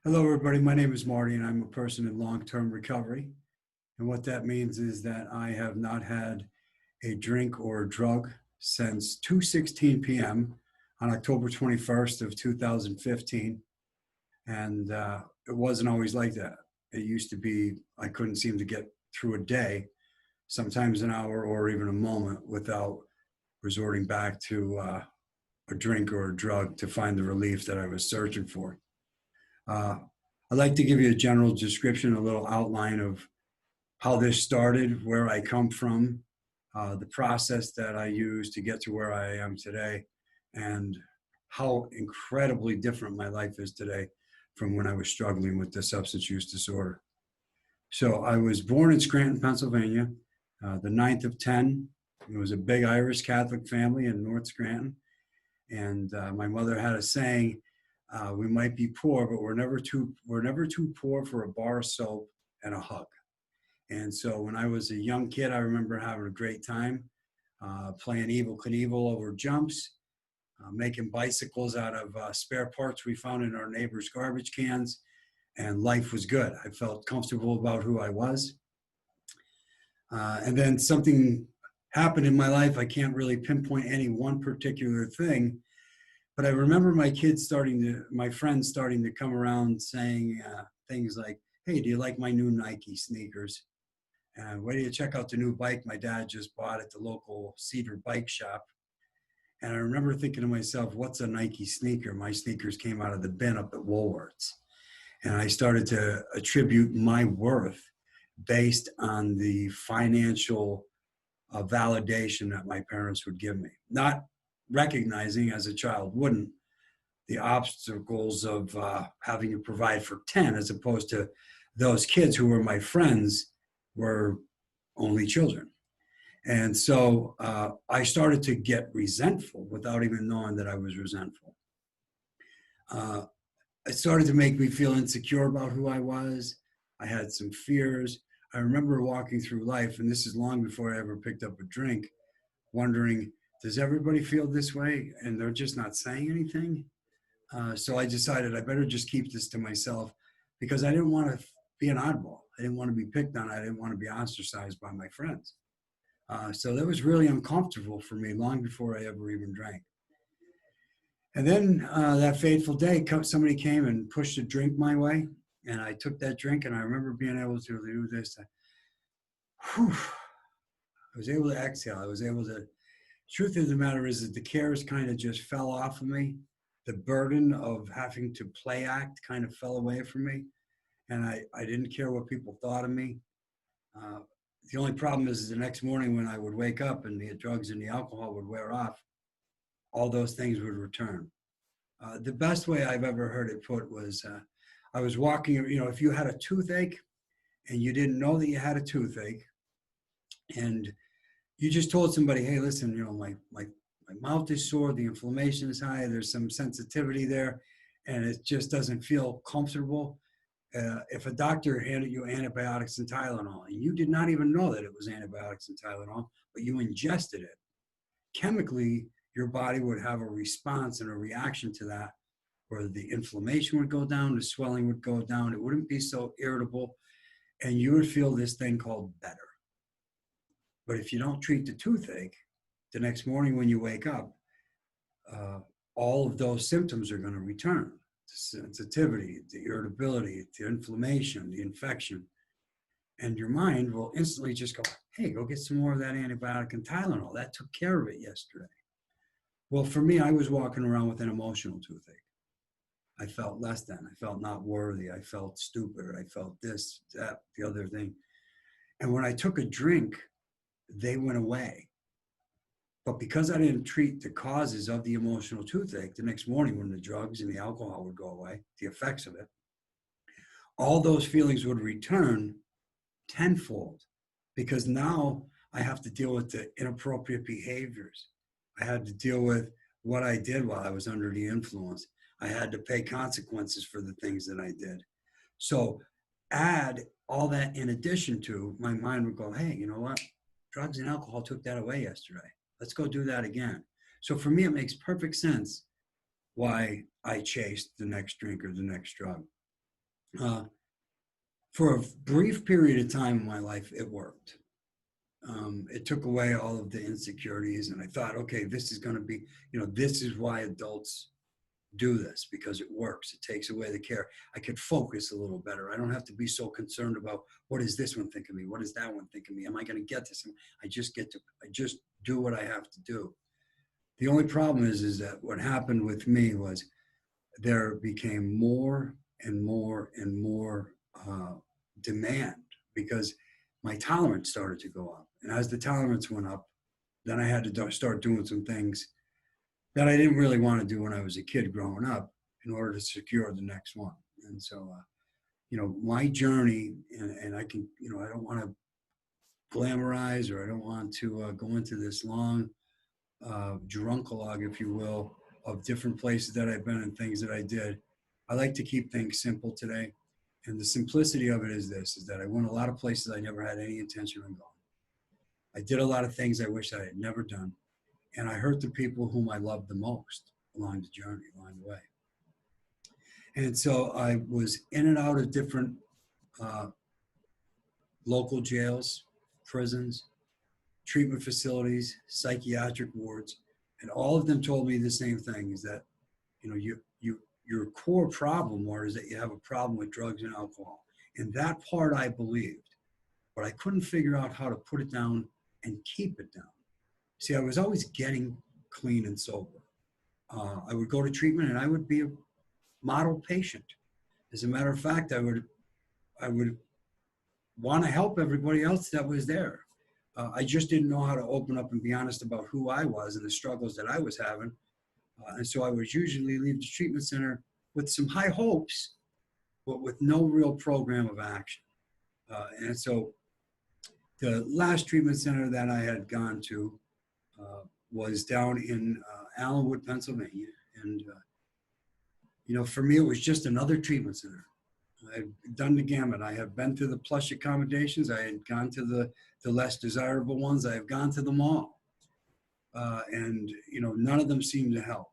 Hello, everybody. My name is Marty, and I'm a person in long-term recovery. And what that means is that I have not had a drink or a drug since 2:16 p.m. on October 21st of 2015. And it wasn't always like that. It used to be I couldn't seem to get through a day, sometimes an hour or even a moment, without resorting back to a drink or a drug to find the relief that I was searching for. Uh, I'd like to give you a general description, a little outline of how this started, where I come from, the process that I used to get to where I am today, and how incredibly different my life is today from when I was struggling with the substance use disorder. So I was born in Scranton, Pennsylvania, the ninth of 10. It was a big Irish Catholic family in North Scranton. And my mother had a saying, we might be poor, but we're never too poor for a bar of soap and a hug. And so when I was a young kid, I remember having a great time playing Evel Knievel over jumps, making bicycles out of spare parts we found in our neighbors' garbage cans, and life was good. I felt comfortable about who I was. And then something happened in my life. I can't really pinpoint any one particular thing, but I remember my friends starting to come around saying things like, "Hey, do you like my new Nike sneakers? And wait till you check out the new bike my dad just bought at the local Cedar bike shop." And I remember thinking to myself, what's a Nike sneaker? My sneakers came out of the bin up at Woolworths. And I started to attribute my worth based on the financial validation that my parents would give me, not recognizing, as a child wouldn't, the obstacles of having to provide for 10 as opposed to those kids who were my friends were only children. And so I started to get resentful without even knowing that I was resentful. It started to make me feel insecure about who I was. I had some fears. I remember walking through life, and this is long before I ever picked up a drink, wondering, does everybody feel this way? And they're just not saying anything. So I decided I better just keep this to myself because I didn't want to be an oddball. I didn't want to be picked on. I didn't want to be ostracized by my friends. So that was really uncomfortable for me long before I ever even drank. And then that fateful day, somebody came and pushed a drink my way, and I took that drink, and I remember being able to do this. I was able to exhale. I was able to. Truth of the matter is that the cares kind of just fell off of me. The burden of having to play act kind of fell away from me, and I didn't care what people thought of me. The only problem is the next morning when I would wake up and the drugs and the alcohol would wear off, all those things would return. The best way I've ever heard it put was I was walking, if you had a toothache and you didn't know that you had a toothache and you just told somebody, hey, listen, my mouth is sore, the inflammation is high, there's some sensitivity there, and it just doesn't feel comfortable. If a doctor handed you antibiotics and Tylenol, and you did not even know that it was antibiotics and Tylenol, but you ingested it, chemically, your body would have a response and a reaction to that, where the inflammation would go down, the swelling would go down, it wouldn't be so irritable, and you would feel this thing called better. But if you don't treat the toothache, the next morning when you wake up, all of those symptoms are going to return. The sensitivity, the irritability, the inflammation, the infection. And your mind will instantly just go, hey, go get some more of that antibiotic and Tylenol. That took care of it yesterday. Well, for me, I was walking around with an emotional toothache. I felt less than. I felt not worthy. I felt stupid. I felt this, that, the other thing. And when I took a drink, they went away. But because I didn't treat the causes of the emotional toothache, the next morning when the drugs and the alcohol would go away, the effects of it, all those feelings would return tenfold, because now I have to deal with the inappropriate behaviors. I had to deal with what I did while I was under the influence. I had to pay consequences for the things that I did. So add all that in addition to, my mind would go, hey, you know what? Drugs and alcohol took that away yesterday. Let's go do that again. So for me, it makes perfect sense why I chased the next drink or the next drug. Uh, for a brief period of time in my life, it worked. It took away all of the insecurities, and I thought, okay, this is going to be, this is why adults do this, because it works. It takes away the care. I could focus a little better. I don't have to be so concerned about what does this one think of me? What does that one think of me? Am I going to get this? I just do what I have to do. The only problem is that what happened with me was there became more and more and more demand, because my tolerance started to go up. And as the tolerance went up, then I had to start doing some things that I didn't really want to do when I was a kid growing up in order to secure the next one. And so, my journey, and I can, I don't want to glamorize, or I don't want to go into this long drunkalogue, if you will, of different places that I've been and things that I did. I like to keep things simple today. And the simplicity of it is this, is that I went a lot of places I never had any intention of going. I did a lot of things I wish I had never done. And I hurt the people whom I loved the most along the journey, along the way. And so I was in and out of different local jails, prisons, treatment facilities, psychiatric wards, and all of them told me the same thing, is that, your core problem is that you have a problem with drugs and alcohol. And that part I believed, but I couldn't figure out how to put it down and keep it down. See, I was always getting clean and sober. I would go to treatment and I would be a model patient. As a matter of fact, I would want to help everybody else that was there. I just didn't know how to open up and be honest about who I was and the struggles that I was having. And so I would usually leave the treatment center with some high hopes, but with no real program of action. And so the last treatment center that I had gone to was down in Allenwood, Pennsylvania. And, for me, it was just another treatment center. I've done the gamut. I have been to the plush accommodations. I had gone to the less desirable ones. I have gone to them all. And, none of them seemed to help.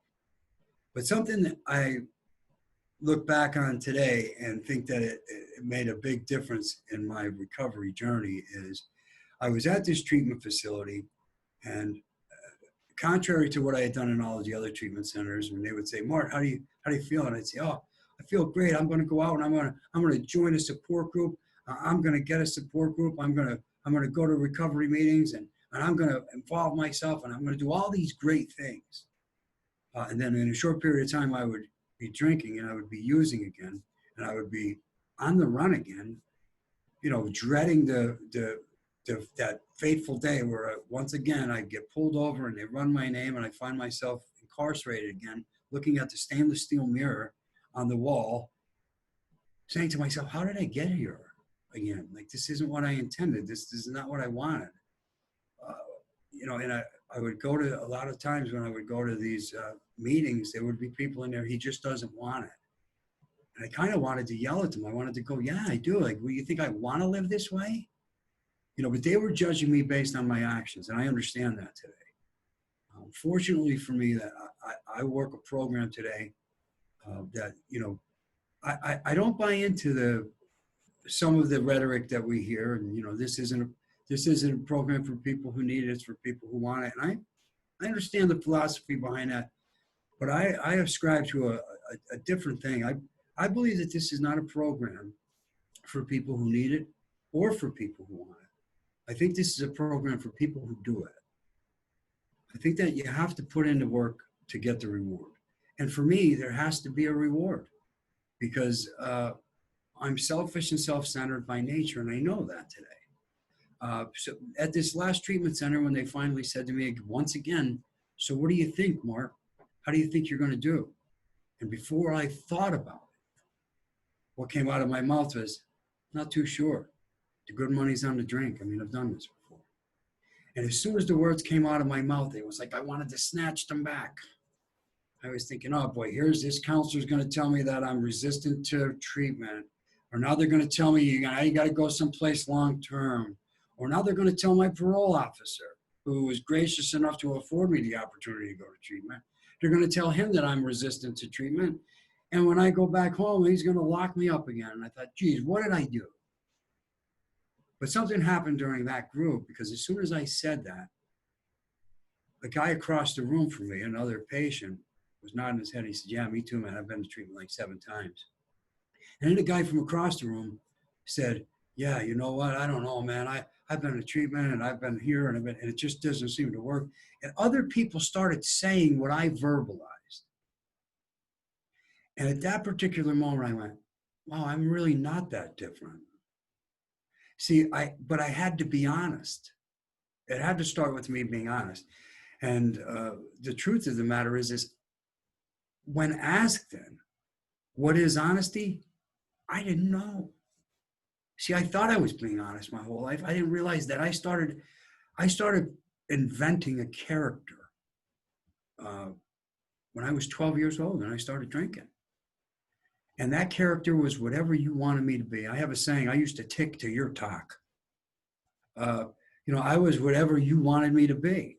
But something that I look back on today and think that it made a big difference in my recovery journey is I was at this treatment facility, and contrary to what I had done in all of the other treatment centers, when they would say, "Mart, how do you feel?" And I'd say, "Oh, I feel great. I'm going to go out and I'm going to join a support group. I'm going to get a support group. I'm going to go to recovery meetings, and I'm going to involve myself, and I'm going to do all these great things." And then in a short period of time, I would be drinking and I would be using again, and I would be on the run again, dreading that fateful day where once again I'd get pulled over and they run my name and I find myself incarcerated again, looking at the stainless steel mirror on the wall, saying to myself, how did I get here again? Like, this isn't what I intended. This is not what I wanted. And I would go to, a lot of times when I would go to these meetings, there would be people in there, he just doesn't want it. And I kind of wanted to yell at them. I wanted to go, yeah, I do. Like, well, you think I want to live this way? But they were judging me based on my actions, and I understand that today. Fortunately for me, that I work a program today that, I don't buy into some of the rhetoric that we hear, and, this isn't a program for people who need it, it's for people who want it. And I understand the philosophy behind that, but I ascribe to a different thing. I believe that this is not a program for people who need it or for people who want it. I think this is a program for people who do it. I think that you have to put in the work to get the reward. And for me, there has to be a reward, because I'm selfish and self-centered by nature, and I know that today. So at this last treatment center, when they finally said to me once again, "So what do you think, Mark? How do you think you're going to do?" And before I thought about it, what came out of my mouth was, "Not too sure. The good money's on the drink. I mean, I've done this before." And as soon as the words came out of my mouth, it was like I wanted to snatch them back. I was thinking, oh boy, here's this counselor's going to tell me that I'm resistant to treatment. Or now they're going to tell me you got to go someplace long term. Or now they're going to tell my parole officer, who was gracious enough to afford me the opportunity to go to treatment. They're going to tell him that I'm resistant to treatment. And when I go back home, he's going to lock me up again. And I thought, geez, what did I do? But something happened during that group, because as soon as I said that, the guy across the room from me, another patient, was nodding his head. He said, yeah, me too, man. I've been to treatment like 7 times. And then the guy from across the room said, yeah, you know what? I don't know, man. I've been to treatment and I've been here and it just doesn't seem to work. And other people started saying what I verbalized. And at that particular moment, I went, wow, I'm really not that different. See, but I had to be honest. It had to start with me being honest. And the truth of the matter is when asked then, what is honesty? I didn't know. See, I thought I was being honest my whole life. I didn't realize that I started inventing a character when I was 12 years old and I started drinking. And that character was whatever you wanted me to be. I have a saying, I used to tick to your talk. I was whatever you wanted me to be.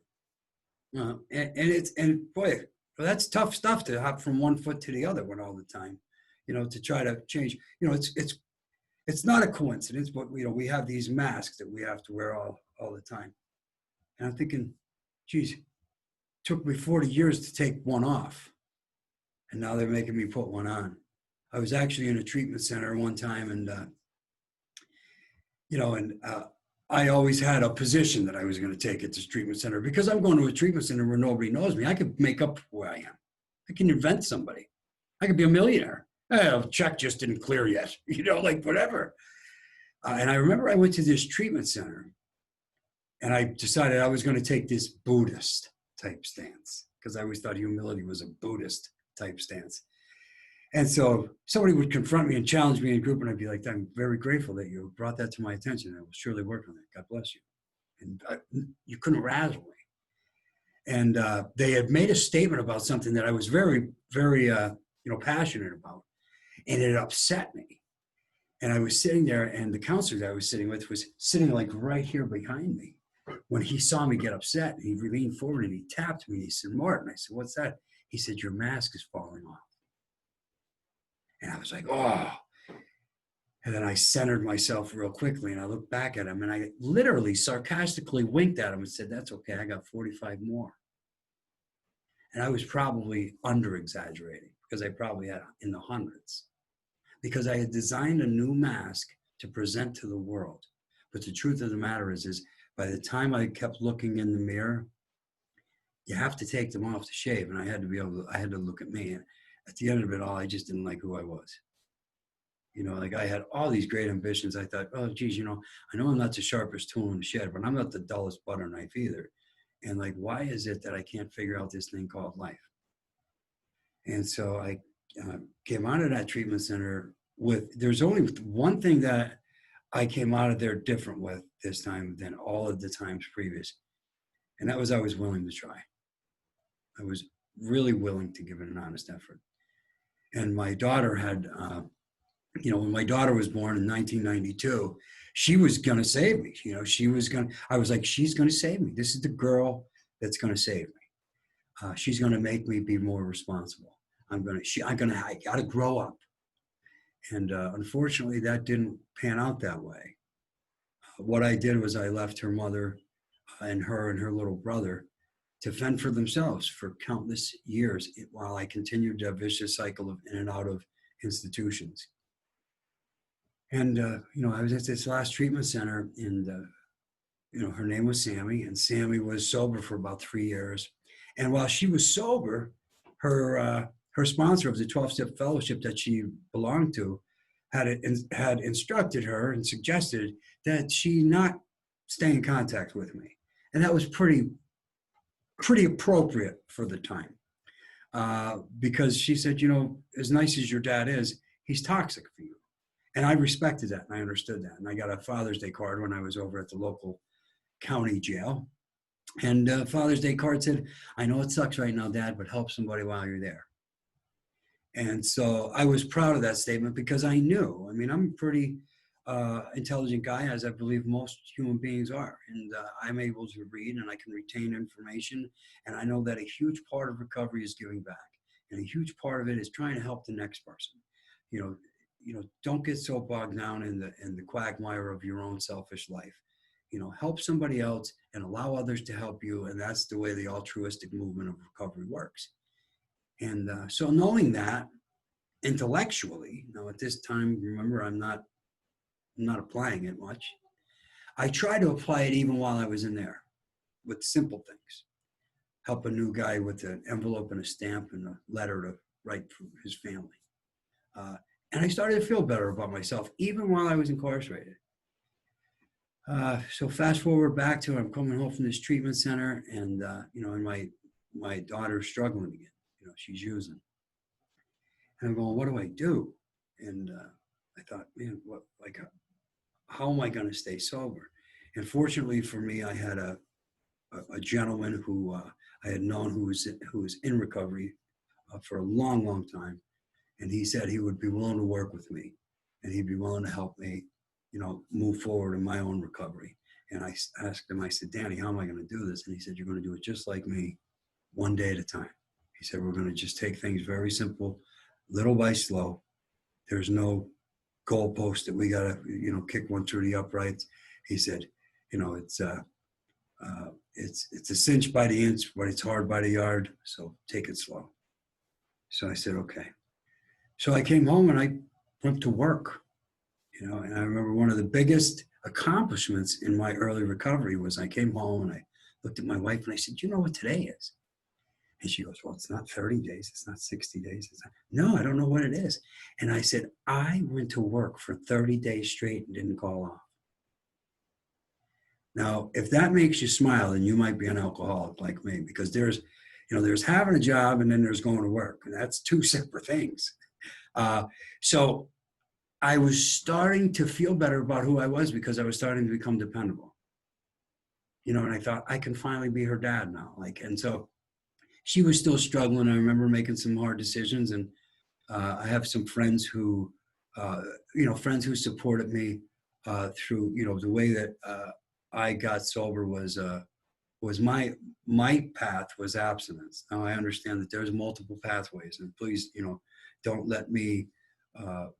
And boy, that's tough stuff to hop from one foot to the other one all the time, to try to change. It's not a coincidence, but we have these masks that we have to wear all the time. And I'm thinking, geez, it took me 40 years to take one off. And now they're making me put one on. I was actually in a treatment center one time and I always had a position that I was going to take at this treatment center because I'm going to a treatment center where nobody knows me. I could make up who I am. I can invent somebody. I could be a millionaire. The check just didn't clear yet, whatever. And I remember I went to this treatment center and I decided I was going to take this Buddhist type stance because I always thought humility was a Buddhist type stance. And so somebody would confront me and challenge me in a group, and I'd be like, I'm very grateful that you brought that to my attention. I will surely work on that. God bless you. And you couldn't razzle me. And they had made a statement about something that I was very, very, passionate about. And it upset me. And I was sitting there, and the counselor that I was sitting with was sitting like right here behind me. When he saw me get upset, he leaned forward and he tapped me. He said, Martin. I said, what's that? He said, your mask is falling off. And I was like, oh. And then I centered myself real quickly and I looked back at him and I literally sarcastically winked at him and said, that's okay, I got 45 more. And I was probably under exaggerating because I probably had in the hundreds because I had designed a new mask to present to the world. But the truth of the matter is by the time I kept looking in the mirror, you have to take them off to shave. And I had to look at me. And at the end of it all, I just didn't like who I was. I had all these great ambitions. I thought, oh, geez, I know I'm not the sharpest tool in the shed, but I'm not the dullest butter knife either. And why is it that I can't figure out this thing called life? And so I came out of that treatment center there's only one thing that I came out of there different with this time than all of the times previous. And that was I was willing to try. I was really willing to give it an honest effort. And my daughter had, when my daughter was born in 1992, she was going to save me. I was like, she's going to save me. This is the girl that's going to save me. She's going to make me be more responsible. I got to grow up. And unfortunately, that didn't pan out that way. What I did was I left her mother and her little brother to fend for themselves for countless years while I continued a vicious cycle of in and out of institutions. And, I was at this last treatment center and, her name was Sammy, and Sammy was sober for about 3 years. And while she was sober, her sponsor of the 12-step fellowship that she belonged to had instructed her and suggested that she not stay in contact with me. And that was pretty appropriate for the time because she said, as nice as your dad is, he's toxic for you. And I respected that and I understood that. And I got a Father's Day card when I was over at the local county jail. And Father's Day card said, I know it sucks right now, Dad, but help somebody while you're there. And so I was proud of that statement because I knew, I'm a pretty intelligent guy, as I believe most human beings are. And I'm able to read and I can retain information. And I know that a huge part of recovery is giving back. And a huge part of it is trying to help the next person. You know, don't get so bogged down in the quagmire of your own selfish life. Help somebody else and allow others to help you. And that's the way the altruistic movement of recovery works. And so knowing that intellectually, now at this time, remember, I'm not applying it much. I try to apply it even while I was in there with simple things. Help a new guy with an envelope and a stamp and a letter to write for his family. And I started to feel better about myself, even while I was incarcerated. So fast forward back to I'm coming home from this treatment center, and and my daughter's struggling again. She's using, and I'm going, what do I do? And I thought, man, how am I going to stay sober? And fortunately for me, I had a gentleman who I had known who was in recovery for a long, long time. And he said he would be willing to work with me, and he'd be willing to help me, move forward in my own recovery. And I asked him, I said, Danny, how am I going to do this? And he said, you're going to do it just like me, one day at a time. He said, we're going to just take things very simple, little by slow. There's no goalpost that we got to, kick one through the uprights. He said, it's a cinch by the inch, but it's hard by the yard. So take it slow. So I said, okay. So I came home and I went to work, and I remember one of the biggest accomplishments in my early recovery was I came home and I looked at my wife and I said, you know what today is? And she goes, well, it's not 30 days. It's not 60 days. No, I don't know what it is. And I said, I went to work for 30 days straight and didn't call off. Now, if that makes you smile, then you might be an alcoholic like me, because there's having a job and then there's going to work. And that's two separate things. So I was starting to feel better about who I was, because I was starting to become dependable. And I thought, I can finally be her dad now. And so she was still struggling. I remember making some hard decisions, and I have some friends who supported me through, the way that I got sober was my path was abstinence. Now I understand that there's multiple pathways, and please, don't let me,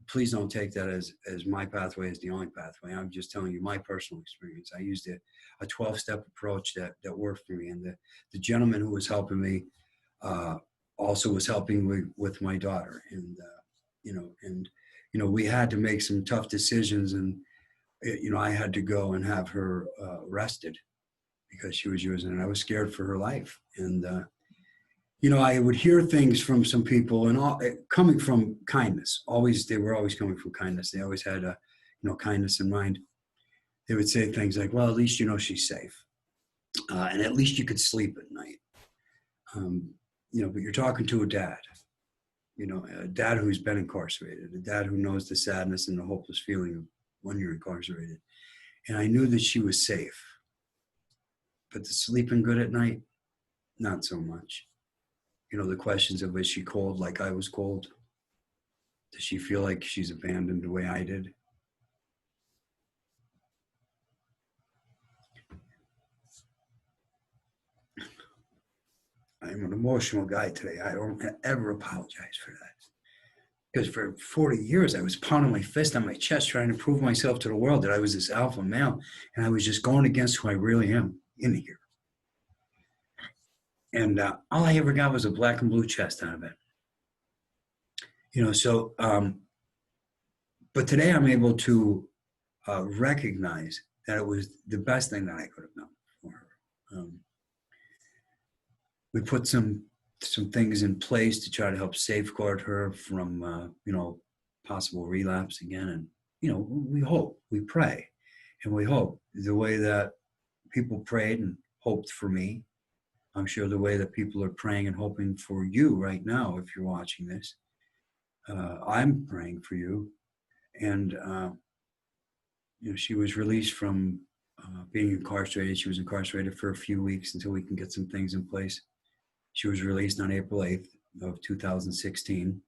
please don't take that as my pathway is the only pathway. I'm just telling you my personal experience. I used a 12-step approach that worked for me. And the gentleman who was helping me also was helping with my daughter. And, we had to make some tough decisions, and, I had to go and have her arrested because she was using it. I was scared for her life. And, I would hear things from some people, and all coming from kindness. They were always coming from kindness. They always had kindness in mind. They would say things like, well, at least she's safe. And at least you could sleep at night. But you're talking to a dad, a dad who's been incarcerated, a dad who knows the sadness and the hopeless feeling of when you're incarcerated. And I knew that she was safe. But the sleeping good at night, not so much. The questions of, is she cold like I was cold? Does she feel like she's abandoned the way I did? I'm an emotional guy today. I don't ever apologize for that. Because for 40 years, I was pounding my fist on my chest trying to prove myself to the world that I was this alpha male, and I was just going against who I really am in here. And all I ever got was a black and blue chest out of it. But today I'm able to recognize that it was the best thing that I could have done for her. We put some things in place to try to help safeguard her from, possible relapse again. And, we pray, and we hope the way that people prayed and hoped for me. I'm sure the way that people are praying and hoping for you right now, if you're watching this, I'm praying for you. And, she was released from being incarcerated. She was incarcerated for a few weeks until we can get some things in place. She was released on April 8th of 2016.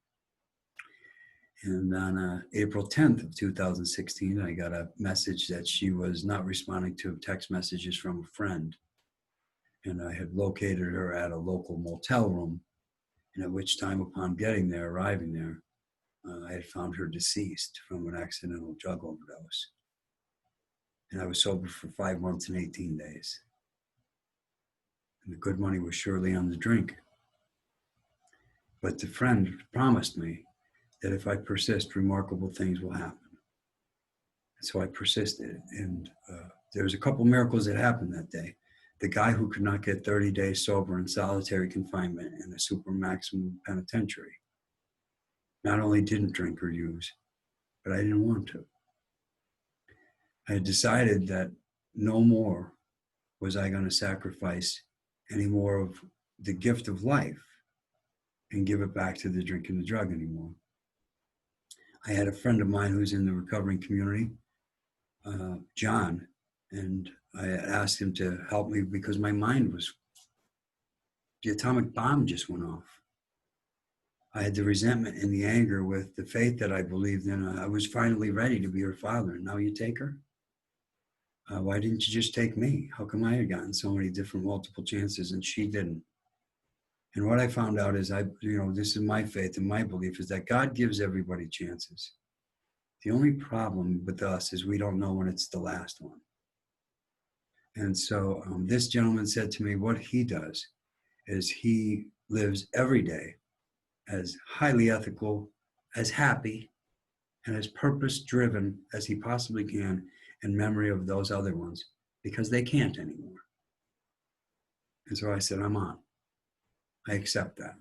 And on April 10th of 2016, I got a message that she was not responding to text messages from a friend. And I had located her at a local motel room. and at which time, upon arriving there, I had found her deceased from an accidental drug overdose. And I was sober for 5 months and 18 days. And the good money was surely on the drink. But the friend promised me that if I persist, remarkable things will happen. And so I persisted. And there was a couple miracles that happened that day. The guy who could not get 30 days sober in solitary confinement in a super maximum penitentiary not only didn't drink or use, but I didn't want to. I had decided that no more was I going to sacrifice any more of the gift of life and give it back to the drink and the drug anymore. I had a friend of mine who's in the recovering community, John, and I asked him to help me because my mind was, the atomic bomb just went off. I had the resentment and the anger with the faith that I believed in. I was finally ready to be her father, and now you take her? Why didn't you just take me? How come I had gotten so many different multiple chances and she didn't? And what I found out is this is my faith and my belief is that God gives everybody chances. The only problem with us is we don't know when it's the last one. And so this gentleman said to me, what he does is he lives every day as highly ethical, as happy, and as purpose-driven as he possibly can in memory of those other ones, because they can't anymore. And so I said, I'm on. I accept that.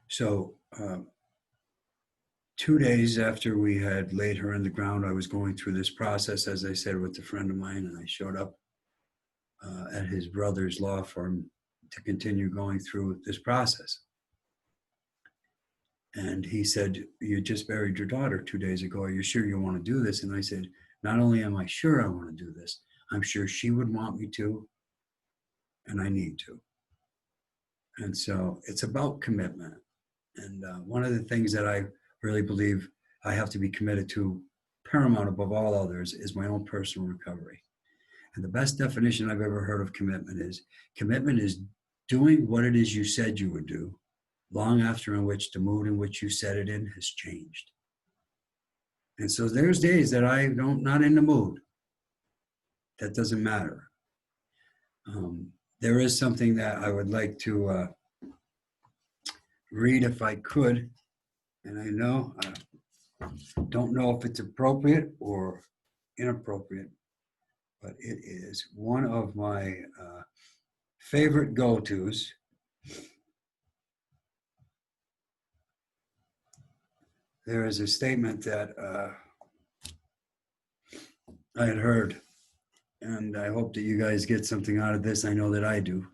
So 2 days after we had laid her in the ground, I was going through this process, as I said, with a friend of mine, and I showed up at his brother's law firm to continue going through this process. And he said, you just buried your daughter 2 days ago. Are you sure you want to do this? And I said, not only am I sure I want to do this, I'm sure she would want me to, and I need to. And so it's about commitment. And one of the things that I really believe I have to be committed to, paramount above all others, is my own personal recovery. And the best definition I've ever heard of commitment is doing what it is you said you would do, long after in which the mood in which you said it in has changed. And so there's days that I'm not in the mood. That doesn't matter. There is something that I would like to read if I could. And I don't know if it's appropriate or inappropriate, but it is one of my favorite go-tos. There is a statement that I had heard, and I hope that you guys get something out of this. I know that I do.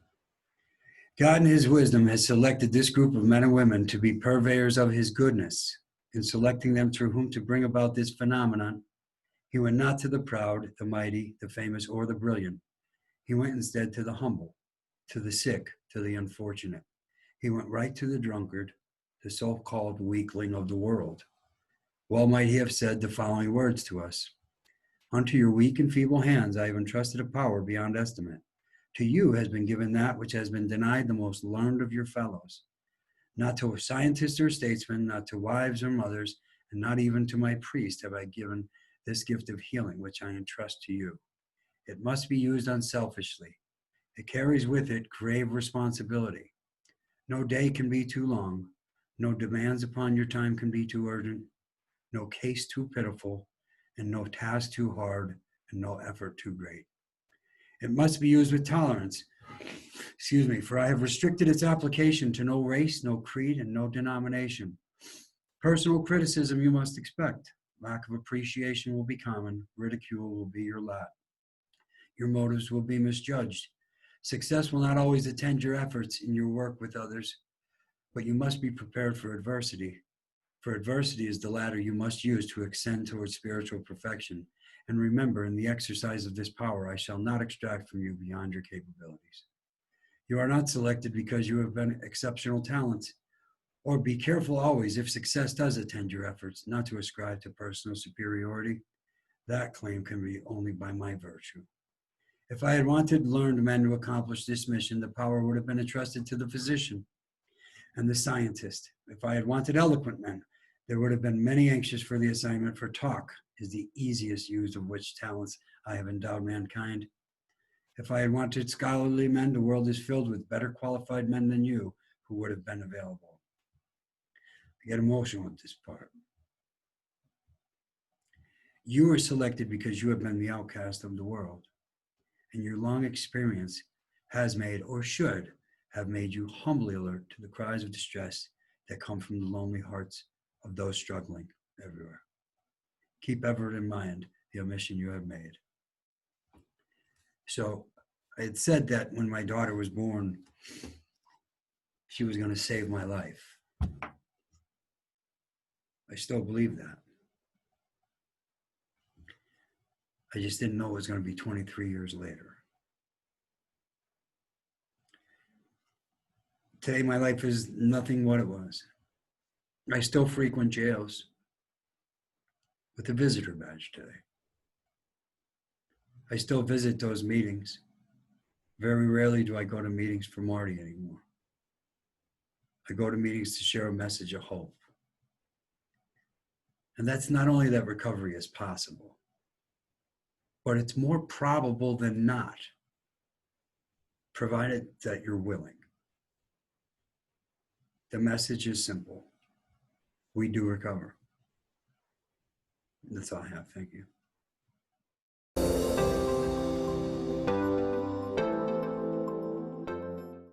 God in his wisdom has selected this group of men and women to be purveyors of his goodness. In selecting them through whom to bring about this phenomenon, he went not to the proud, the mighty, the famous, or the brilliant. He went instead to the humble, to the sick, to the unfortunate. He went right to the drunkard, the so-called weakling of the world. Well might he have said the following words to us: unto your weak and feeble hands I have entrusted a power beyond estimate. To you has been given that which has been denied the most learned of your fellows. Not to a scientist or statesman, not to wives or mothers, and not even to my priest have I given this gift of healing, which I entrust to you. It must be used unselfishly. It carries with it grave responsibility. No day can be too long. No demands upon your time can be too urgent. No case too pitiful, and no task too hard, and no effort too great. It must be used with tolerance. For I have restricted its application to no race, no creed, and no denomination. Personal criticism you must expect. Lack of appreciation will be common. Ridicule will be your lot. Your motives will be misjudged. Success will not always attend your efforts in your work with others, but you must be prepared for adversity. For adversity is the ladder you must use to ascend towards spiritual perfection. And remember, in the exercise of this power, I shall not extract from you beyond your capabilities. You are not selected because you have been exceptional talents. Or be careful always, if success does attend your efforts, not to ascribe to personal superiority. That claim can be only by my virtue. If I had wanted learned men to accomplish this mission, the power would have been entrusted to the physician and the scientist. If I had wanted eloquent men, there would have been many anxious for the assignment, for talk is the easiest use of which talents I have endowed mankind. If I had wanted scholarly men, the world is filled with better qualified men than you who would have been available. I get emotional with this part. You were selected because you have been the outcast of the world, and your long experience has made, or should have made, you humbly alert to the cries of distress that come from the lonely hearts of those struggling everywhere. Keep ever in mind the omission you have made. So I had said that when my daughter was born, she was going to save my life. I still believe that. I just didn't know it was going to be 23 years later. Today, my life is nothing what it was. I still frequent jails with a visitor badge today. I still visit those meetings. Very rarely do I go to meetings for Marty anymore. I go to meetings to share a message of hope. And that's not only that recovery is possible, but it's more probable than not, provided that you're willing. The message is simple. We do recover. That's all I have. Thank you.